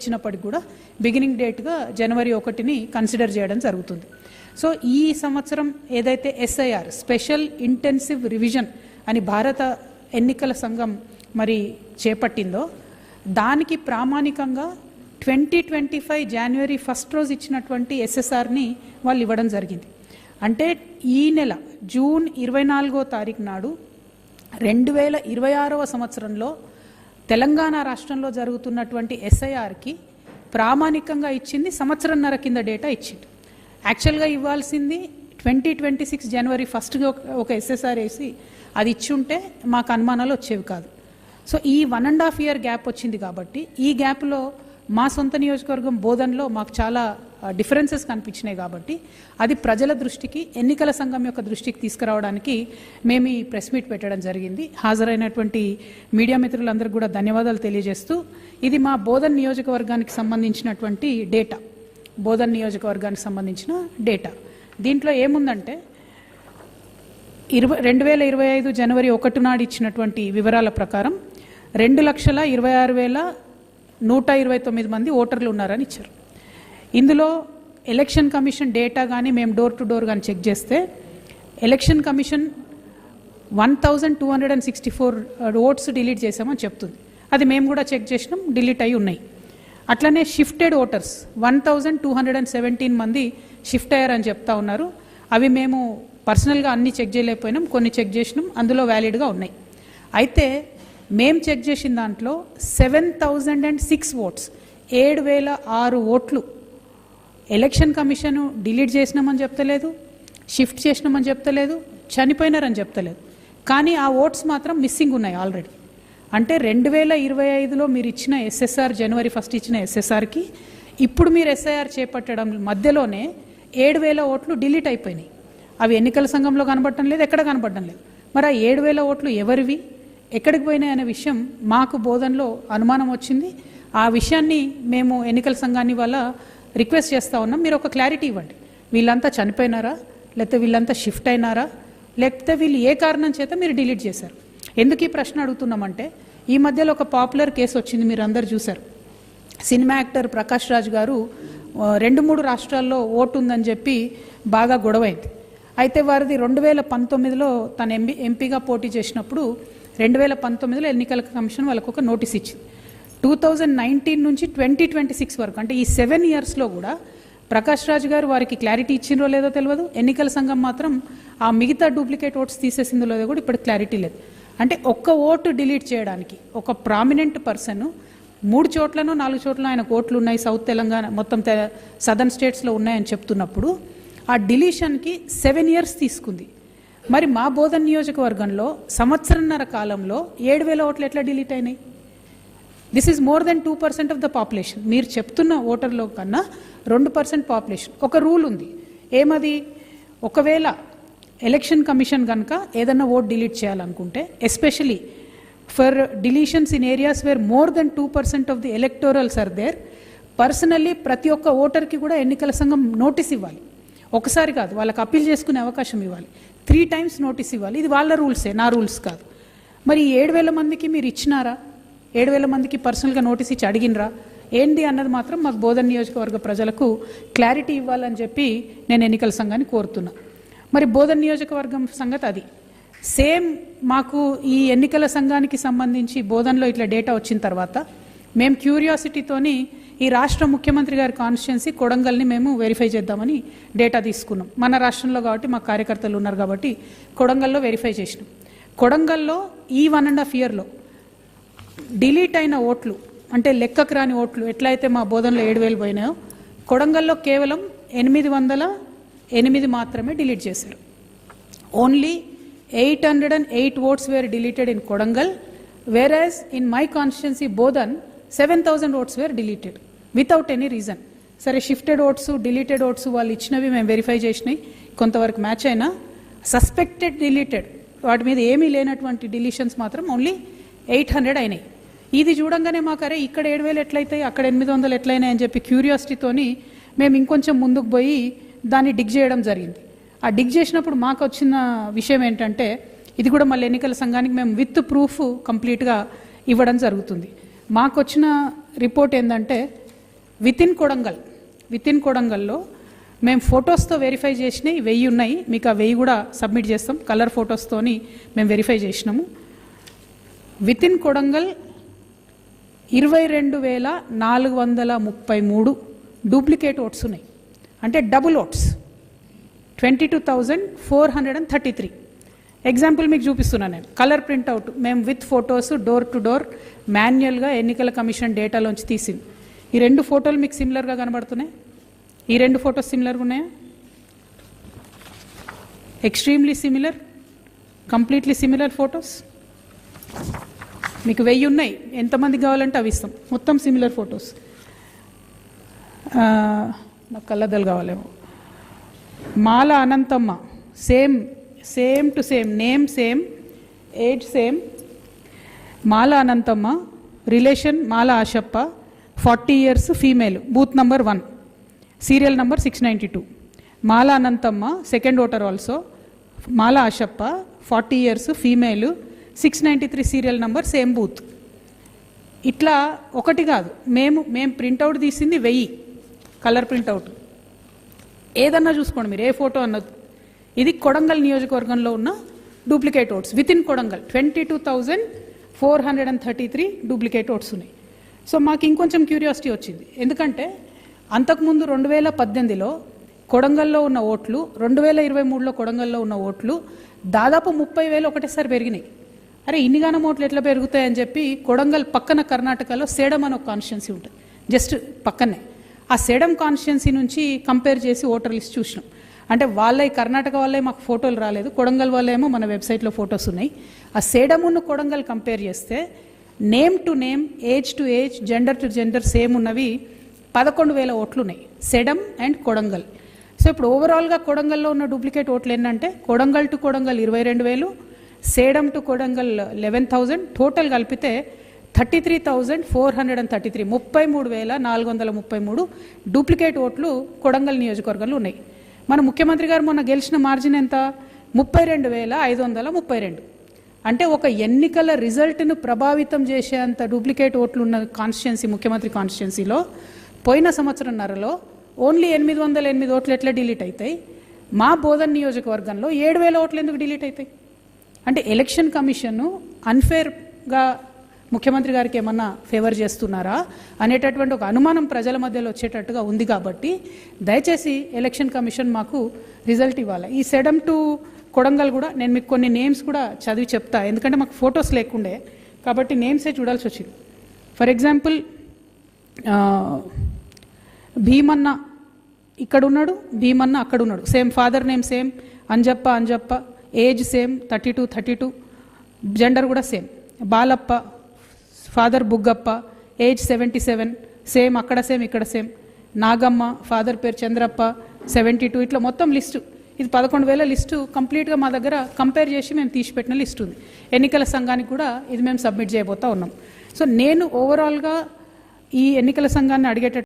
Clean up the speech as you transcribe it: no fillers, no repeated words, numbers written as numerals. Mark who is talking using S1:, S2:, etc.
S1: ఇచ్చినప్పటికీ కూడా బిగినింగ్ డేట్గా జనవరి 1ని కన్సిడర్ చేయడం జరుగుతుంది. సో ఈ సంవత్సరం ఏదైతే ఎస్ఐఆర్ స్పెషల్ ఇంటెన్సివ్ రివిజన్ అని భారత ఎన్నికల సంఘం మరి చేపట్టిందో దానికి ప్రామాణికంగా 2025 జనవరి 1 రోజు ఇచ్చినటువంటి ఎస్ఎస్ఆర్ని వాళ్ళు ఇవ్వడం జరిగింది. అంటే ఈ నెల జూన్ 24వ తారీఖు నాడు 2026వ సంవత్సరంలో తెలంగాణ రాష్ట్రంలో జరుగుతున్నటువంటి ఎస్ఐఆర్కి ప్రామాణికంగా ఇచ్చింది సంవత్సరంన్నర కింద డేటా ఇచ్చింది. యాక్చువల్గా ఇవ్వాల్సింది 2026 జనవరి 1కి ఒక ఎస్ఎస్ఆర్ వేసి అది ఇచ్చి ఉంటే మాకు అనుమానాలు వచ్చేవి కాదు. సో ఈ 1.5 year గ్యాప్ వచ్చింది కాబట్టి ఈ గ్యాప్లో మా సొంత నియోజకవర్గం బోధన్లో మాకు చాలా డిఫరెన్సెస్ కనిపించినాయి కాబట్టి అది ప్రజల దృష్టికి ఎన్నికల సంఘం యొక్క దృష్టికి తీసుకురావడానికి మేము ఈ ప్రెస్ మీట్ పెట్టడం జరిగింది. హాజరైనటువంటి మీడియా మిత్రులందరికీ కూడా ధన్యవాదాలు తెలియజేస్తూ ఇది మా బోధన్ నియోజకవర్గానికి సంబంధించినటువంటి డేటా, బోధన్ నియోజకవర్గానికి సంబంధించిన డేటా. దీంట్లో ఏముందంటే 2025 జనవరి 1 నాడు ఇచ్చినటువంటి వివరాల ప్రకారం 2,26,129 మంది ఓటర్లు ఉన్నారని ఇచ్చారు. ఇందులో ఎలక్షన్ కమిషన్ డేటా కానీ మేము డోర్ టు డోర్ కానీ చెక్ చేస్తే ఎలక్షన్ కమిషన్ 1,264 ఓట్స్ డిలీట్ చేసామని చెప్తుంది. అది మేము కూడా చెక్ చేసినాం, డిలీట్ అయి ఉన్నాయి. అట్లనే షిఫ్టెడ్ ఓటర్స్ 1,217 మంది షిఫ్ట్ అయ్యారని చెప్తా ఉన్నారు. అవి మేము పర్సనల్గా అన్ని చెక్ చేయలేకపోయినాం, కొన్ని చెక్ చేసినాం, అందులో వ్యాలిడ్గా ఉన్నాయి. అయితే మేము చెక్ చేసిన దాంట్లో 7,006 ఓట్స్ 7,006 ఓట్లు ఎలక్షన్ కమిషన్ డిలీట్ చేసినామని చెప్తలేదు, షిఫ్ట్ చేసినామని చెప్తలేదు, చనిపోయినారని చెప్తలేదు. కానీ ఆ ఓట్స్ మాత్రం మిస్సింగ్ ఉన్నాయి ఆల్రెడీ. అంటే 2025లో మీరు ఇచ్చిన ఎస్ఎస్ఆర్ జనవరి 1 ఇచ్చిన ఎస్ఎస్ఆర్కి ఇప్పుడు మీరు ఎస్ఐఆర్ చేపట్టడం మధ్యలోనే 7,000 ఓట్లు డిలీట్ అయిపోయినాయి. అవి ఎన్నికల సంఘంలో కనబడటం లేదు, ఎక్కడ కనబడటం లేదు. మరి ఆ 7,000 ఓట్లు ఎవరివి, ఎక్కడికి పోయినాయి అనే విషయం మాకు బోధనలో అనుమానం వచ్చింది. ఆ విషయాన్ని మేము ఎన్నికల సంఘాన్ని వల్ల రిక్వెస్ట్ చేస్తూ ఉన్నాం, మీరు ఒక క్లారిటీ ఇవ్వండి. వీళ్ళంతా చనిపోయినారా, లేకపోతే వీళ్ళంతా షిఫ్ట్ అయినారా, లేకపోతే వీళ్ళు ఏ కారణం చేత మీరు డిలీట్ చేశారు? ఎందుకు ఈ ప్రశ్న అడుగుతున్నామంటే ఈ మధ్యలో ఒక పాపులర్ కేసు వచ్చింది, మీరు అందరు చూశారు. సినిమా యాక్టర్ ప్రకాష్ రాజ్ గారు 2-3 రాష్ట్రాల్లో ఓటు ఉందని చెప్పి బాగా గొడవైంది. అయితే వారిది 2019లో తన ఎంపీగా పోటీ చేసినప్పుడు 2019లో ఎన్నికల కమిషన్ వాళ్ళకు ఒక నోటీస్ ఇచ్చింది. 2019 నుంచి 2026 వరకు అంటే ఈ 7 yearsలో కూడా ప్రకాష్ రాజ్ గారు వారికి క్లారిటీ ఇచ్చిందో లేదో తెలియదు. ఎన్నికల సంఘం మాత్రం ఆ మిగతా డూప్లికేట్ ఓట్స్ తీసేసిందో లేదో కూడా ఇప్పుడు క్లారిటీ లేదు. అంటే ఒక్క ఓటు డిలీట్ చేయడానికి ఒక ప్రామినెంట్ పర్సన్ 3 చోట్లనో 4 చోట్ల ఆయనకు ఓట్లు ఉన్నాయి, సౌత్ తెలంగాణ మొత్తం సదర్న్ స్టేట్స్లో ఉన్నాయని చెప్తున్నప్పుడు ఆ డిలీషన్కి 7 years తీసుకుంది. మరి మా బోధన్ నియోజకవర్గంలో సంవత్సరంన్నర కాలంలో 7,000 ఓట్లు ఎట్లా డిలీట్ అయినాయి? This is more than 2% of the population. మీరు చెప్తున్న ఓటర్లో కన్నా 2% పాపులేషన్. ఒక రూల్ ఉంది, ఏమది? ఒకవేళ ఎలక్షన్ కమిషన్ కనుక ఏదన్నా ఓట్ డిలీట్ చేయాలనుకుంటే especially for deletions in areas where more than 2% of the electorals are there, personally ప్రతి ఒక్క ఓటర్కి కూడా ఎన్నికల సంఘం నోటీస్ ఇవ్వాలి. ఒకసారి కాదు, వాళ్ళకి అప్పీల్ చేసుకునే అవకాశం ఇవ్వాలి. 3 times నోటీస్ ఇవ్వాలి. ఇది వాళ్ళ రూల్సే, నా రూల్స్ కాదు. మరి 7,000 మందికి మీరు ఇచ్చినారా? 7,000 మందికి పర్సనల్గా నోటీస్ ఇచ్చి అడిగినరా ఏంటి అన్నది మాత్రం మాకు బోధన్ నియోజకవర్గ ప్రజలకు క్లారిటీ ఇవ్వాలని చెప్పి నేను ఎన్నికల సంఘాన్ని కోరుతున్నా. మరి బోధన్ నియోజకవర్గం సంగతి అది సేమ్. మాకు ఈ ఎన్నికల సంఘానికి సంబంధించి బోధన్లో ఇట్లా డేటా వచ్చిన తర్వాత మేము క్యూరియాసిటీతోని ఈ రాష్ట్ర ముఖ్యమంత్రి గారి కాన్స్టిట్యున్సీ కొడంగల్ని మేము వెరిఫై చేద్దామని డేటా తీసుకున్నాం. మన రాష్ట్రంలో కాబట్టి మా కార్యకర్తలు ఉన్నారు కాబట్టి కొడంగల్లో వెరిఫై చేసినాం. కొడంగల్లో ఈ 1.5 yearలో డిలీట్ అయిన ఓట్లు అంటే లెక్కకు రాని ఓట్లు ఎట్లయితే మా బోధనలో 7,000 పోయినాయో కొడంగల్లో కేవలం 808 మాత్రమే డిలీట్ చేశారు. Only 808 votes were deleted in Kodangal, whereas in my constituency Bodhan 7,000 votes were deleted without any reason. సరే, షిఫ్టెడ్ ఓట్స్, డిలీటెడ్ ఓట్స్ వాళ్ళు ఇచ్చినవి మేము వెరిఫై చేసినాయి, కొంతవరకు మ్యాచ్ అయినా సస్పెక్టెడ్ డిలీటెడ్ వాటి మీద ఏమీ లేనటువంటి డిలీషన్స్ మాత్రం ఓన్లీ 800 అయినాయి. ఇది చూడంగానే మాకు అరే ఇక్కడ 7,000 ఎట్లయితాయి, అక్కడ 800 ఎట్లయినాయి అని చెప్పి క్యూరియాసిటీతోని మేము ఇంకొంచెం ముందుకు పోయి దాన్ని డిగ్ చేయడం జరిగింది. ఆ డిగ్ చేసినప్పుడు మాకు వచ్చిన విషయం ఏంటంటే ఇది కూడా మళ్ళీ ఎన్నికల సంఘానికి మేము విత్ ప్రూఫ్ కంప్లీట్గా ఇవ్వడం జరుగుతుంది. మాకు వచ్చిన రిపోర్ట్ ఏంటంటే విత్ ఇన్ కొడంగల్లో మేము ఫొటోస్తో వెరిఫై చేసినవి 1000 ఉన్నాయి. మీకు ఆ 1000 కూడా సబ్మిట్ చేస్తాం. కలర్ ఫొటోస్తోని మేము వెరిఫై చేసినాము. With in Kodangal 22,433 duplicate oats ఉన్నాయి. అంటే డబుల్ ఓట్స్ 22,433. ఎగ్జాంపుల్ మీకు చూపిస్తున్నాను నేను. కలర్ ప్రింట్అవుట్ మేము with photos door to door మాన్యువల్గా ఎన్నికల కమిషన్ డేటాలోంచి తీసింది. ఈ 2 ఫోటోలు మీకు సిమిలర్గా కనబడుతున్నాయి. ఈ 2 ఫొటోస్ సిమిలర్గా ఉన్నాయా? Extremely similar, completely similar photos. మీకు 1000 ఉన్నాయి. ఎంతమంది కావాలంటే అవి ఇస్తాం. మొత్తం సిమిలర్ ఫొటోస్. నాకు కళ్ళద్దలు కావాలేమో. Mala Ananthamma same to same, name same, age same. Mala Ananthamma relation Mala Ashappa, 40 years, female, booth number 1, serial number 692. Mala Ananthamma second voter also. Mala Ashappa 40 years, female, 693 serial number, same booth. ఇట్లా ఒకటి కాదు, మేము ప్రింట్అవుట్ తీసింది 1000 కలర్ ప్రింట్అవుట్. ఏదన్నా చూసుకోండి మీరు, ఏ ఫోటో అన్నది. ఇది కొడంగల్ నియోజకవర్గంలో ఉన్న duplicate oats with in Kodangal 22,433 duplicate oats ఉన్నాయి. సో మాకు ఇంకొంచెం క్యూరియాసిటీ వచ్చింది. ఎందుకంటే అంతకుముందు 2018లో కొడంగల్లో ఉన్న ఓట్లు, 2023లో కొడంగల్లో ఉన్న ఓట్లు దాదాపు 30,000 ఒకటేసారి పెరిగినాయి. అరే ఇన్నిగానం ఓట్లు ఎట్లా పెరుగుతాయని చెప్పి కొడంగల్ పక్కన కర్ణాటకలో సేడం అని ఒక కాన్స్టిట్యున్సీ ఉంటుంది, జస్ట్ పక్కనే. ఆ సేడం కాన్స్టిట్యున్సీ నుంచి కంపేర్ చేసి ఓటర్ లిస్ట్ చూసినాం. అంటే వాళ్ళే, కర్ణాటక వాళ్ళే మాకు ఫోటోలు రాలేదు, కొడంగల్ వాళ్ళేమో మన వెబ్సైట్లో ఫొటోస్ ఉన్నాయి. ఆ సేడమును కొడంగల్ కంపేర్ చేస్తే name to name, age to age, gender to gender same ఉన్నవి 11,000 ఓట్లు ఉన్నాయి, సెడం అండ్ కొడంగల్. సో ఇప్పుడు ఓవరాల్గా కొడంగల్లో ఉన్న డూప్లికేట్ ఓట్లు ఏంటంటే Kodangal to Kodangal 22,000, Sedam to Kodangal 11,000, total కలిపితే 33,433, 33,433 డూప్లికేట్ ఓట్లు కొడంగల్ నియోజకవర్గంలో ఉన్నాయి. మన ముఖ్యమంత్రి గారు మొన్న గెలిచిన మార్జిన్ ఎంత? 32,532. అంటే ఒక ఎన్నికల రిజల్ట్ను ప్రభావితం చేసేంత డూప్లికేట్ ఓట్లు ఉన్న కాన్స్టిట్యున్సీ ముఖ్యమంత్రి కాన్స్టిట్యున్సీలో పోయిన సంవత్సరంన్నరలో ఓన్లీ 808 ఓట్లు ఎట్లా డిలీట్ అవుతాయి? మా బోధన్ నియోజకవర్గంలో 7,000 ఓట్లు ఎందుకు డిలీట్ అవుతాయి? అంటే ఎలక్షన్ కమిషన్ అన్ఫేర్గా ముఖ్యమంత్రి గారికి ఏమన్నా ఫేవర్ చేస్తున్నారా అనేటటువంటి ఒక అనుమానం ప్రజల మధ్యలో వచ్చేటట్టుగా ఉంది. కాబట్టి దయచేసి ఎలక్షన్ కమిషన్ మాకు రిజల్ట్ ఇవ్వాలి. ఈ సెడం టు కొడంగల్ కూడా నేను మీకు కొన్ని నేమ్స్ కూడా చదివి చెప్తా, ఎందుకంటే మాకు ఫొటోస్ లేకుండే కాబట్టి నేమ్సే చూడాల్సి వచ్చింది. ఫర్ ఎగ్జాంపుల్ భీమన్న ఇక్కడ ఉన్నాడు, భీమన్న అక్కడ ఉన్నాడు, same father name same, Anjappa, age same 32, gender కూడా same. Balappa father Buggappa, age 77, same, అక్కడ సేమ్ ఇక్కడ సేమ్. నాగమ్మ ఫాదర్ పేరు చంద్రప్ప 72. ఇట్లా మొత్తం లిస్టు, ఇది 11,000 లిస్టు కంప్లీట్గా మా దగ్గర కంపేర్ చేసి మేము తీసిపెట్టిన లిస్ట్ ఉంది. ఎన్నికల సంఘానికి కూడా ఇది మేము సబ్మిట్ చేయబోతా ఉన్నాం. సో నేను ఓవరాల్గా ఈ ఎన్నికల సంఘాన్ని అడిగేటట్టు